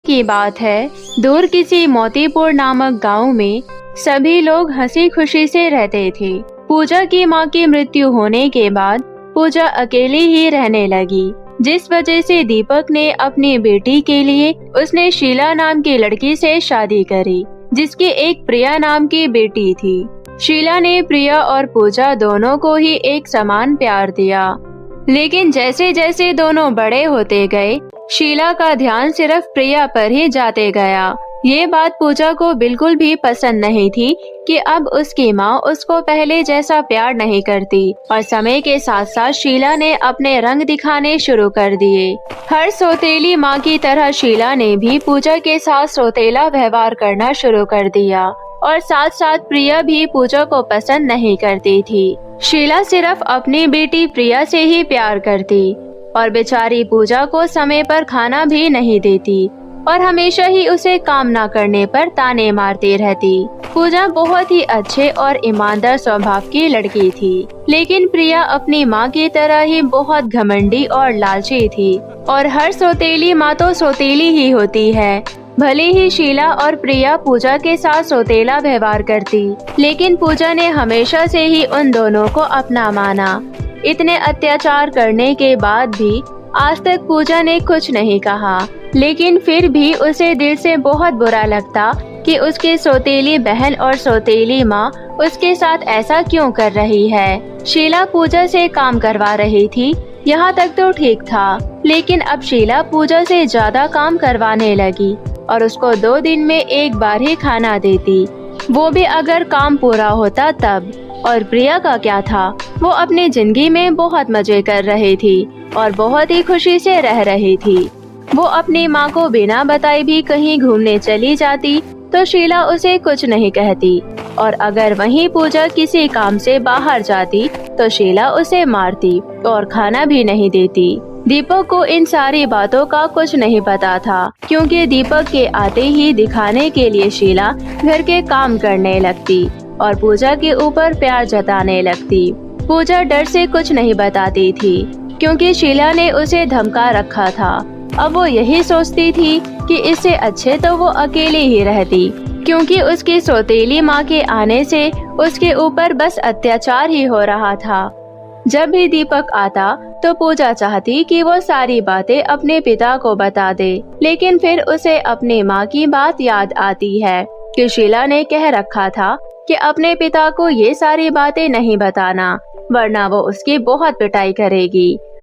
की बात है, दूर किसी मोतीपुर नामक गांव में सभी लोग हंसी खुशी से रहते थे। पूजा की मां की मृत्यु होने के बाद पूजा अकेली ही रहने लगी, जिस वजह से दीपक ने अपनी बेटी के लिए उसने शीला नाम की लड़की से शादी करी, जिसकी एक प्रिया नाम की बेटी थी। शीला ने प्रिया और पूजा दोनों को ही एक समान प्यार दिया, लेकिन जैसे जैसे दोनों बड़े होते गए, शीला का ध्यान सिर्फ प्रिया पर ही जाते गया। ये बात पूजा को बिल्कुल भी पसंद नहीं थी कि अब उसकी माँ उसको पहले जैसा प्यार नहीं करती, और समय के साथ साथ शीला ने अपने रंग दिखाने शुरू कर दिए। हर सौतेली माँ की तरह शीला ने भी पूजा के साथ सौतेला व्यवहार करना शुरू कर दिया, और साथ साथ प्रिया भी पूजा को पसंद नहीं करती थी। शीला सिर्फ अपनी बेटी प्रिया से ही प्यार करती, और बेचारी पूजा को समय पर खाना भी नहीं देती, और हमेशा ही उसे काम न करने पर ताने मारती रहती। पूजा बहुत ही अच्छे और ईमानदार स्वभाव की लड़की थी, लेकिन प्रिया अपनी माँ की तरह ही बहुत घमंडी और लालची थी, और हर सौतेली माँ तो सौतेली ही होती है। भले ही शीला और प्रिया पूजा के साथ सौतेला व्यवहार करती, लेकिन पूजा ने हमेशा से ही उन दोनों को अपना माना। इतने अत्याचार करने के बाद भी आज तक पूजा ने कुछ नहीं कहा, लेकिन फिर भी उसे दिल से बहुत बुरा लगता कि उसकी सौतेली बहन और सौतेली माँ उसके साथ ऐसा क्यों कर रही है। शीला पूजा से काम करवा रही थी, यहाँ तक तो ठीक था, लेकिन अब शीला पूजा से ज्यादा काम करवाने लगी और उसको 2 दिन में एक बार ही खाना देती, वो भी अगर काम पूरा होता तब। और प्रिया का क्या था, वो अपनी जिंदगी में बहुत मजे कर रही थी और बहुत ही खुशी से रह रही थी। वो अपनी माँ को बिना बताए भी कहीं घूमने चली जाती तो शीला उसे कुछ नहीं कहती, और अगर वहीं पूजा किसी काम से बाहर जाती तो शीला उसे मारती और खाना भी नहीं देती। दीपक को इन सारी बातों का कुछ नहीं पता था, क्योंकि दीपक के आते ही दिखाने के लिए शीला घर के काम करने लगती और पूजा के ऊपर प्यार जताने लगती। पूजा डर से कुछ नहीं बताती थी, क्योंकि शीला ने उसे धमका रखा था। अब वो यही सोचती थी कि इससे अच्छे तो वो अकेली ही रहती, क्योंकि उसकी सौतेली माँ के आने से उसके ऊपर बस अत्याचार ही हो रहा था। जब भी दीपक आता तो पूजा चाहती कि वो सारी बातें अपने पिता को बता दे, लेकिन फिर उसे अपनी माँ की बात याद आती है कि शीला ने कह रखा था कि अपने पिता को ये सारी बातें नहीं बताना, वरना वो उसकी बहुत पिटाई करेगी।